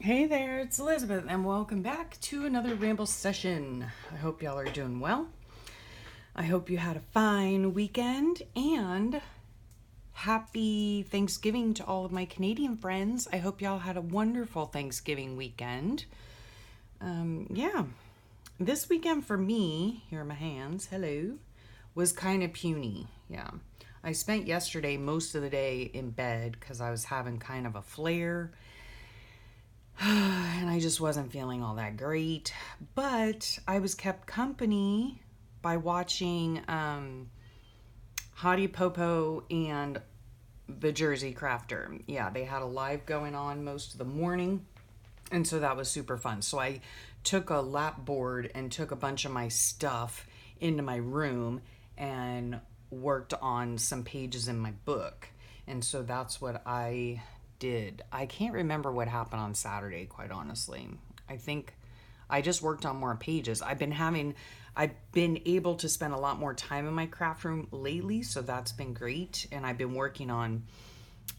Hey there, it's Elizabeth, and welcome back to another Ramble session. I hope y'all are doing well. I hope you had a fine weekend, and happy Thanksgiving to all of my Canadian friends. I hope y'all had a wonderful Thanksgiving weekend. Yeah, this weekend for me, here are my hands, hello, was kind of puny. Yeah, I spent yesterday most of the day in bed because I was having kind of a flare and I just wasn't feeling all that great. But I was kept company by watching Hottie Popo and the Jersey Crafter. Yeah, they had a live going on most of the morning, and so that was super fun. So I took a lap board and took a bunch of my stuff into my room and worked on some pages in my book. And so that's what I did. I can't remember what happened on Saturday, quite honestly. I think I just worked on more pages. I've been able to spend a lot more time in my craft room lately, so that's been great. And I've been working on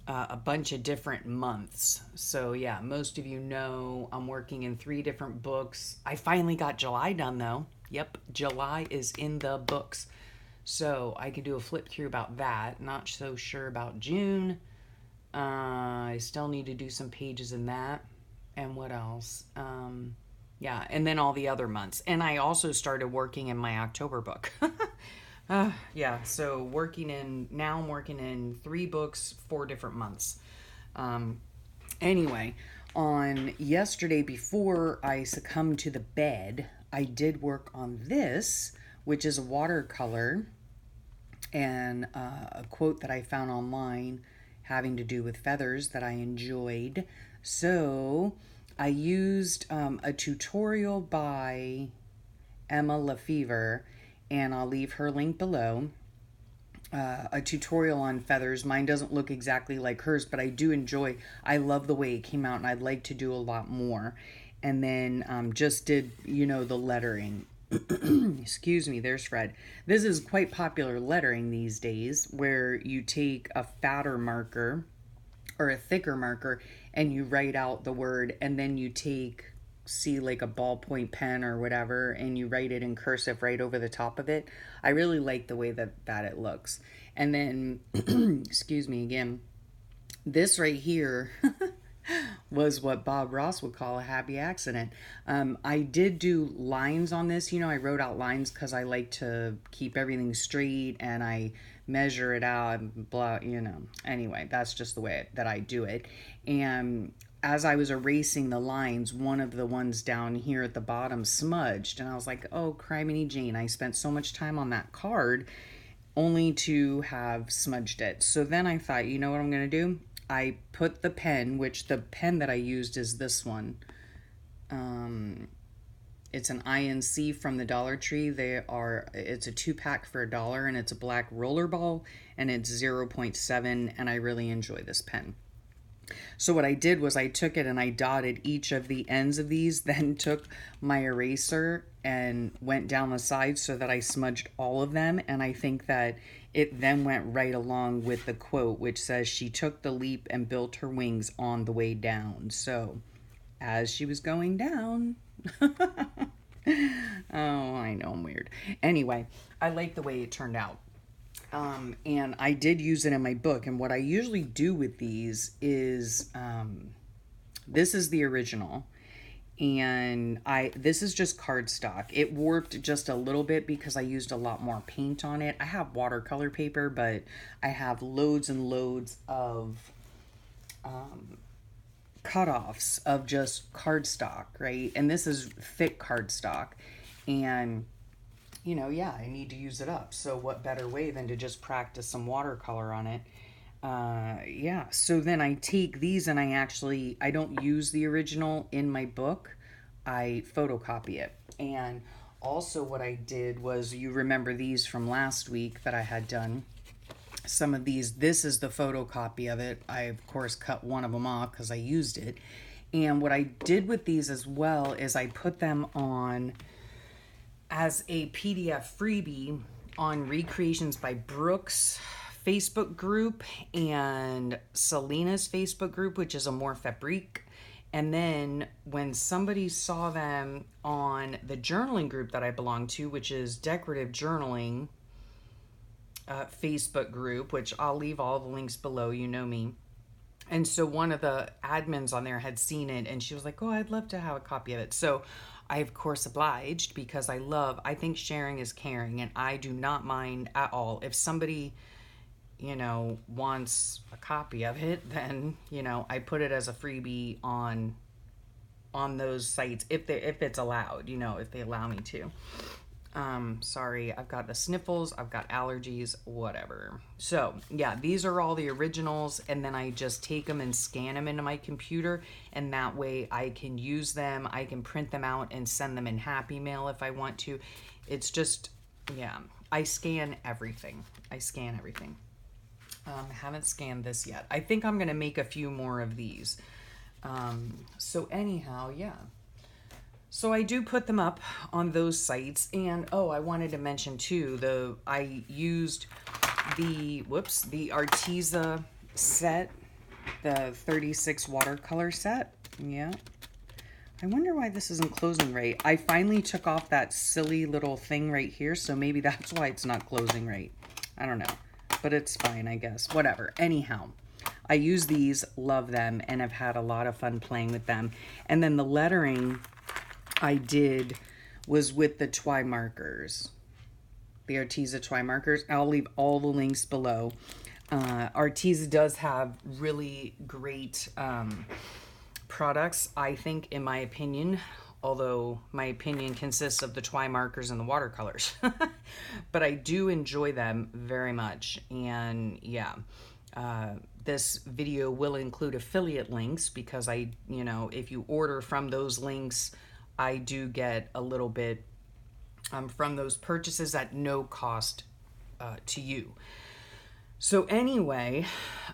a bunch of different months. So yeah, most of you know I'm working in 3 different books. I finally got July done though. Yep, July is in the books. So I could do a flip through about that. Not so sure about June. I still need to do some pages in that. And what else? Yeah, and then all the other months. And I also started working in my October book. Yeah, so now I'm working in 3 books, 4 different months. Anyway, on yesterday before I succumbed to the bed, I did work on this, which is a watercolor and a quote that I found online having to do with feathers that I enjoyed. So I used a tutorial by Emma Lefevre, and I'll leave her link below. A tutorial on feathers. Mine doesn't look exactly like hers, but I love the way it came out, and I'd like to do a lot more. And then just did, the lettering. Excuse me, there's Fred. This is quite popular lettering these days, where you take a fatter marker or a thicker marker and you write out the word, and then you see like a ballpoint pen or whatever, and you write it in cursive right over the top of it. I really like the way that it looks. And then excuse me again, this right here was what Bob Ross would call a happy accident. I did do lines on this. I wrote out lines because I like to keep everything straight, and I measure it out and blah, Anyway, that's just the way that I do it. And as I was erasing the lines, one of the ones down here at the bottom smudged. And I was like, oh, criminy Jane, I spent so much time on that card only to have smudged it. So then I thought, you know what I'm going to do? I put the pen, which the pen that I used is this one. It's an INC from the Dollar Tree. It's a 2-pack for $1, and it's a black roller ball, and it's 0.7, and I really enjoy this pen. So what I did was I took it and I dotted each of the ends of these, then took my eraser and went down the sides so that I smudged all of them. And I think that it then went right along with the quote, which says, she took the leap and built her wings on the way down. So as she was going down, oh, I know I'm weird. Anyway, I like the way it turned out. And I did use it in my book. And what I usually do with these is, this is the original. And this is just cardstock. It warped just a little bit because I used a lot more paint on it. I have watercolor paper, but I have loads and loads of cutoffs of just cardstock, right? And this is thick cardstock. And yeah, I need to use it up. So what better way than to just practice some watercolor on it? Yeah, so then I take these and I don't use the original in my book. I photocopy it. And also what I did was, you remember these from last week that I had done. Some of these, this is the photocopy of it. I, of course, cut one of them off because I used it. And what I did with these as well is I put them on as a PDF freebie on Recreations by Brooks Facebook group and Selena's Facebook group, which is Amore Fabrique. And then when somebody saw them on the journaling group that I belong to, which is Decorative Journaling Facebook group, which I'll leave all the links below, you know me. And so one of the admins on there had seen it and she was like, oh, I'd love to have a copy of it. So I, of course, obliged because I think sharing is caring, and I do not mind at all. If somebody, wants a copy of it, then, I put it as a freebie on those sites if it's allowed, if they allow me to. Sorry, I've got the sniffles, I've got allergies, whatever. So yeah, these are all the originals, and then I just take them and scan them into my computer, and that way I can use them. I can print them out and send them in Happy Mail if I want to. It's just, yeah, I scan everything. Haven't scanned this yet. I think I'm gonna make a few more of these. So anyhow, yeah. So I do put them up on those sites, and I wanted to mention too, I used the Arteza set, the 36 watercolor set. Yeah. I wonder why this isn't closing right. I finally took off that silly little thing right here, so maybe that's why it's not closing right. I don't know, but it's fine, I guess. Whatever. Anyhow, I use these, love them, and I've had a lot of fun playing with them. And then the lettering I did was with the Twi markers, the Arteza Twi markers. I'll leave all the links below. Arteza does have really great products, I think, in my opinion, although my opinion consists of the Twi markers and the watercolors. But I do enjoy them very much. And yeah, this video will include affiliate links because if you order from those links, I do get a little bit from those purchases at no cost to you. So anyway,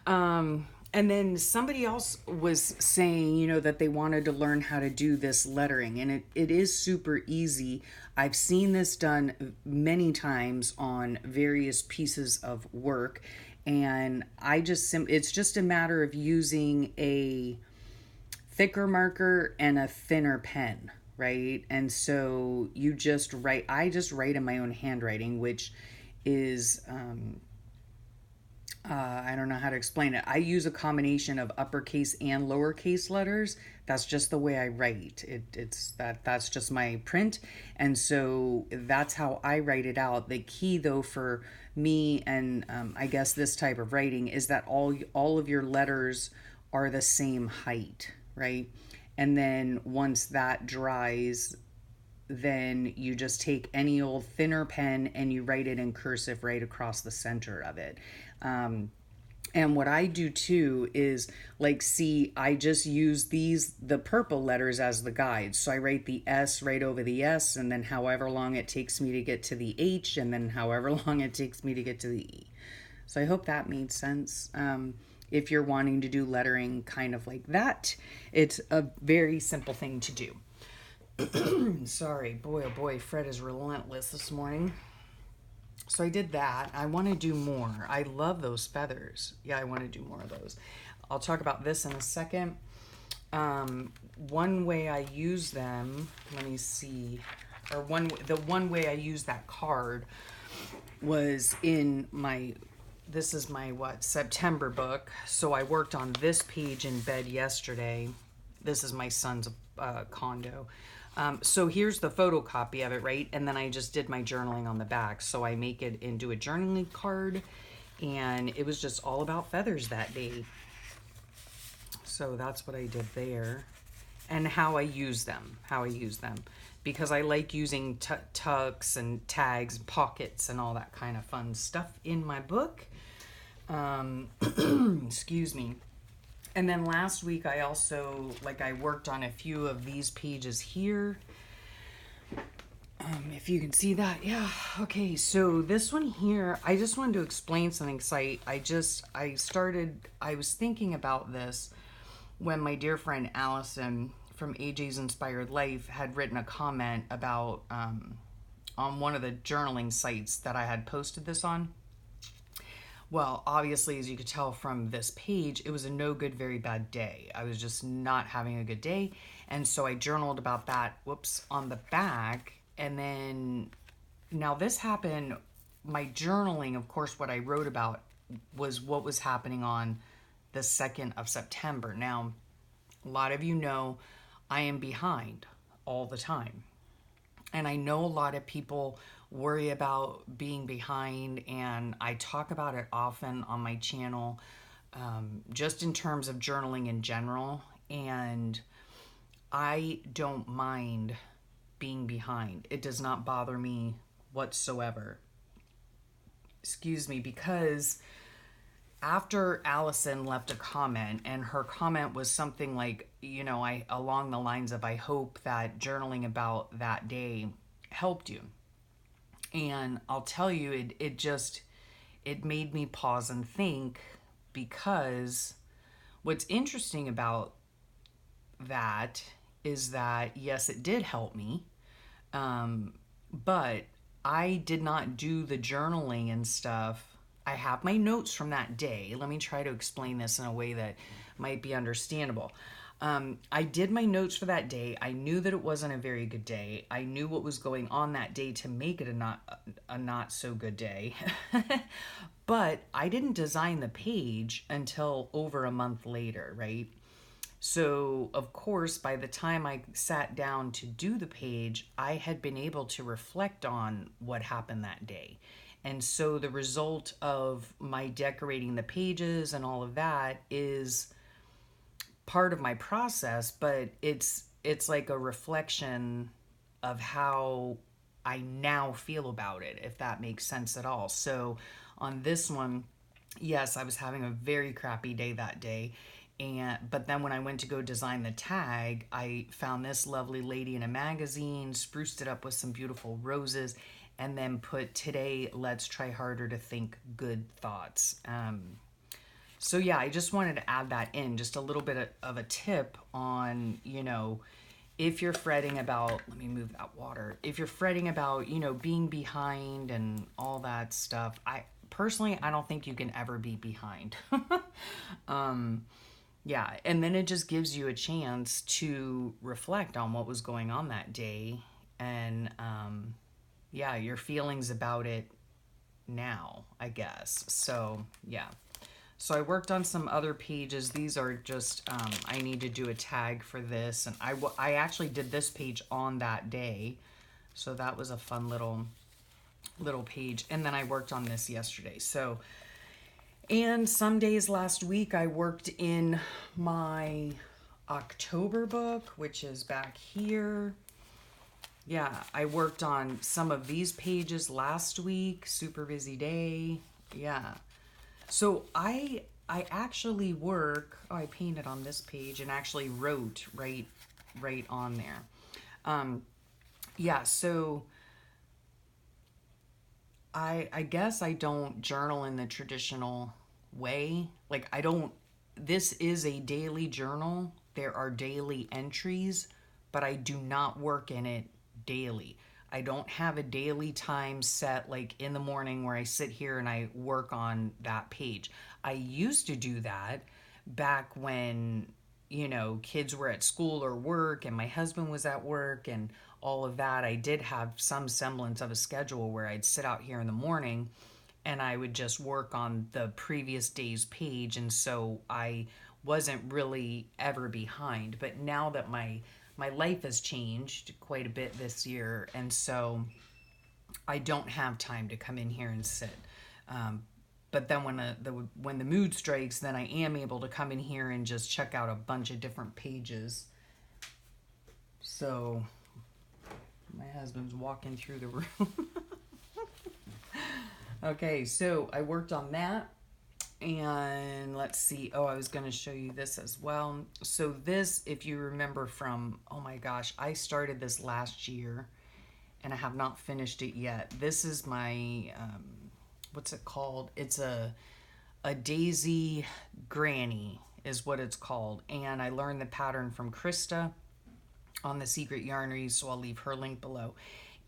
and then somebody else was saying, that they wanted to learn how to do this lettering, and it is super easy. I've seen this done many times on various pieces of work, and it's just a matter of using a thicker marker and a thinner pen. Right? And so I just write in my own handwriting, which is, I don't know how to explain it. I use a combination of uppercase and lowercase letters. That's just the way I write. That's just my print. And so that's how I write it out. The key though for me and I guess this type of writing is that all of your letters are the same height, right? And then once that dries, then you just take any old thinner pen and you write it in cursive right across the center of it. And what I do too is I just use the purple letters as the guide. So I write the S right over the S, and then however long it takes me to get to the H, and then however long it takes me to get to the E. So I hope that made sense. If you're wanting to do lettering kind of like that, it's a very simple thing to do. Sorry, boy, oh boy, Fred is relentless this morning. So I did that. I want to do more. I love those feathers. Yeah, I want to do more of those. I'll talk about this in a second. One way I use them, let me see, the one way I used that card was in this is my September book. So I worked on this page in bed yesterday. This is my son's condo. So here's the photocopy of it, right? And then I just did my journaling on the back. So I make it into a journaling card, and it was just all about feathers that day. So that's what I did there, and how I use them, because I like using tucks and tags, pockets, and all that kind of fun stuff in my book. Excuse me. And then last week I also, I worked on a few of these pages here. If you can see that, yeah. Okay, so this one here, I just wanted to explain something, because I was thinking about this when my dear friend Allison from AJ's Inspired Life had written a comment about, on one of the journaling sites that I had posted this on. Well, obviously, as you could tell from this page, it was a no good, very bad day. I was just not having a good day. And so I journaled about that, whoops, on the back. And then now this happened, my journaling, of course, what I wrote about was what was happening on the 2nd of September. Now, a lot of you know I am behind all the time. And I know a lot of people worry about being behind, and I talk about it often on my channel, just in terms of journaling in general. And I don't mind being behind. It does not bother me whatsoever. Excuse me, because after Allison left a comment, and her comment was something like, I along the lines of, I hope that journaling about that day helped you. And I'll tell you, it made me pause and think, because what's interesting about that is that, yes, it did help me, but I did not do the journaling and stuff. I have my notes from that day. Let me try to explain this in a way that might be understandable. I did my notes for that day. I knew that it wasn't a very good day. I knew what was going on that day to make it a not so good day. But I didn't design the page until over a month later, right? So, of course, by the time I sat down to do the page, I had been able to reflect on what happened that day. And so the result of my decorating the pages and all of that is part of my process, but it's like a reflection of how I now feel about it, if that makes sense at all. So on this one, yes, I was having a very crappy day that day. But then when I went to go design the tag, I found this lovely lady in a magazine, spruced it up with some beautiful roses, and then put, "Today, let's try harder to think good thoughts." So yeah, I just wanted to add that in, just a little bit of a tip on, if you're fretting about, let me move that water. If you're fretting about, being behind and all that stuff, I don't think you can ever be behind. Yeah, and then it just gives you a chance to reflect on what was going on that day, and yeah, your feelings about it now, I guess. So yeah. So I worked on some other pages. These are just, I need to do a tag for this. And I actually did this page on that day. So that was a fun little page. And then I worked on this yesterday. So, and some days last week I worked in my October book, which is back here. Yeah, I worked on some of these pages last week. Super busy day. Yeah. So I actually work, I painted on this page and actually wrote right on there. Yeah, so I guess I don't journal in the traditional way. Like this is a daily journal. There are daily entries, but I do not work in it daily. I don't have a daily time set like in the morning where I sit here and I work on that page. I used to do that back when, kids were at school or work and my husband was at work and all of that. I did have some semblance of a schedule where I'd sit out here in the morning and I would just work on the previous day's page. And so I wasn't really ever behind. But now that my life has changed quite a bit this year, and so I don't have time to come in here and sit. But then when the mood strikes, then I am able to come in here and just check out a bunch of different pages. So my husband's walking through the room. Okay, so I worked on that. And let's see. Oh, I was going to show you this as well. So this, if you remember from, oh my gosh, I started this last year and I have not finished it yet. This is my, what's it called? It's a daisy granny is what it's called. And I learned the pattern from Krista on the Secret Yarneries, so I'll leave her link below.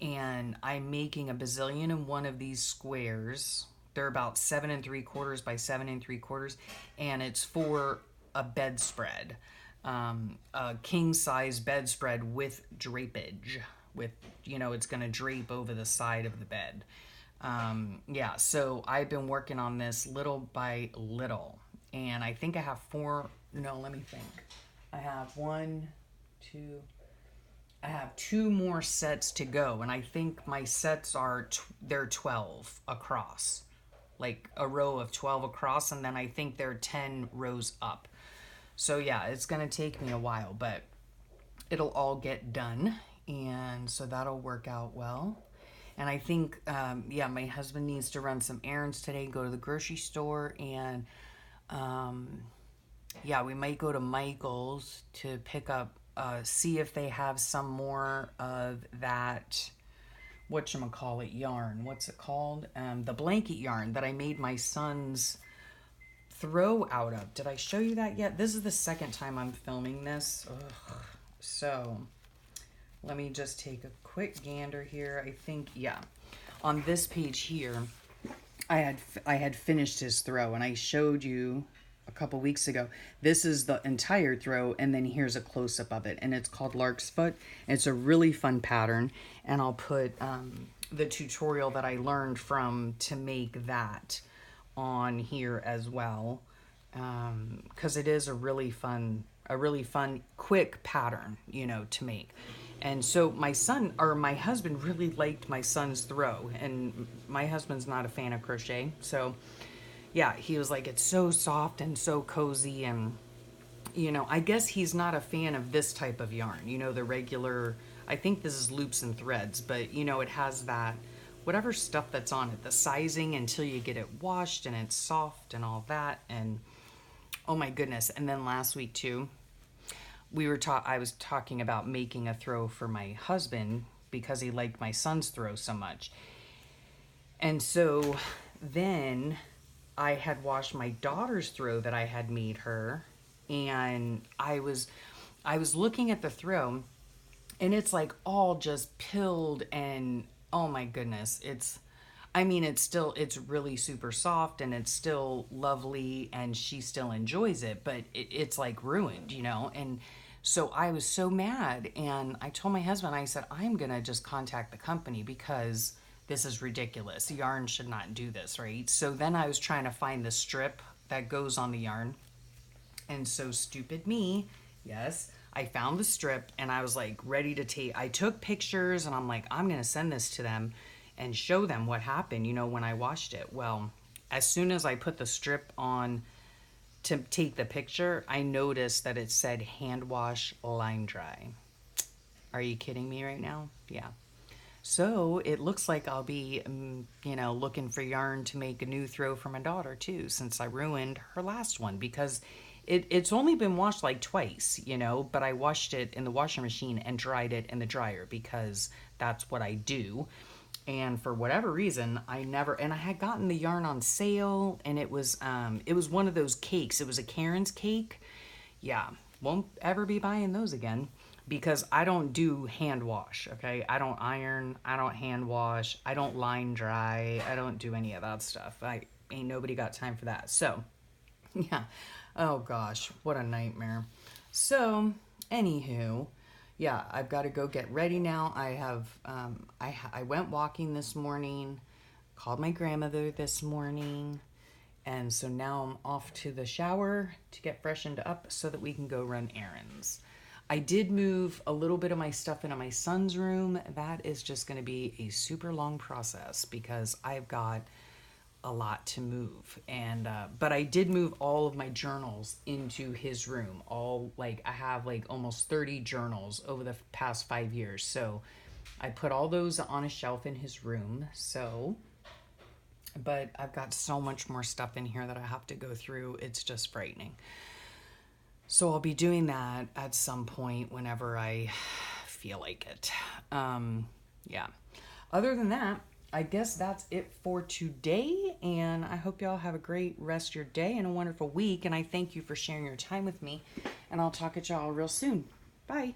And I'm making a bazillion and one of these squares They're about 7 3/4 by 7 3/4, and it's for a bedspread, a king size bedspread with drapage. With, it's gonna drape over the side of the bed. Yeah, so I've been working on this little by little, and I think I have four. No, let me think. I have one, two. I have two more sets to go, and I think my sets are they're 12 across, like a row of 12 across, and then I think they're 10 rows up. So yeah, it's gonna take me a while, but it'll all get done, and so that'll work out well. And I think, yeah, my husband needs to run some errands today, go to the grocery store, and yeah, we might go to Michael's to pick up, see if they have some more of that, whatchamacallit yarn. What's it called? The blanket yarn that I made my son's throw out of. Did I show you that yet? This is the second time I'm filming this. Ugh. So let me just take a quick gander here. I think, yeah, on this page here, I had finished his throw, and I showed you a couple weeks ago. This is the entire throw, and then here's a close-up of it, and it's called Lark's Foot. It's a really fun pattern, and I'll put the tutorial that I learned from to make that on here as well, because it is a really fun, quick pattern, to make. And so my husband really liked my son's throw, and my husband's not a fan of crochet. So yeah, he was like, it's so soft and so cozy. And, I guess he's not a fan of this type of yarn, the regular, I think this is loops and threads, but it has that, whatever stuff that's on it, the sizing until you get it washed and it's soft and all that. And oh my goodness. And then last week too, I was talking about making a throw for my husband because he liked my son's throw so much. And so then I had washed my daughter's throw that I had made her, and I was looking at the throw, and it's like all just pilled, and oh my goodness, it's really super soft, and it's still lovely, and she still enjoys it, but it's like ruined, and so I was so mad, and I told my husband, I said, I'm gonna just contact the company because this is ridiculous. Yarn should not do this, right? So then I was trying to find the strip that goes on the yarn, and so stupid me, yes, I found the strip, and I was like ready to I took pictures, and I'm like, I'm gonna send this to them and show them what happened, when I washed it. Well, as soon as I put the strip on to take the picture, I noticed that it said hand wash, line dry. Are you kidding me right now? Yeah. So it looks like I'll be, looking for yarn to make a new throw for my daughter too, since I ruined her last one, because it's only been washed like twice, but I washed it in the washing machine and dried it in the dryer because that's what I do. And for whatever reason, I had gotten the yarn on sale, and it was one of those cakes. It was a Karen's cake. Yeah, won't ever be buying those again because I don't do hand wash, okay? I don't iron, I don't hand wash, I don't line dry, I don't do any of that stuff. Ain't nobody got time for that. So, yeah. Oh gosh, what a nightmare. So, anywho, yeah, I've got to go get ready now. I went walking this morning, called my grandmother this morning, and so now I'm off to the shower to get freshened up so that we can go run errands. I did move a little bit of my stuff into my son's room. That is just going to be a super long process because I've got a lot to move, and but I did move all of my journals into his room. I have like almost 30 journals over the past 5 years, so I put all those on a shelf in his room. So, but I've got so much more stuff in here that I have to go through. It's just frightening. So I'll be doing that at some point whenever I feel like it. Yeah. Other than that, I guess that's it for today, and I hope y'all have a great rest of your day and a wonderful week, and I thank you for sharing your time with me, and I'll talk at y'all real soon. Bye.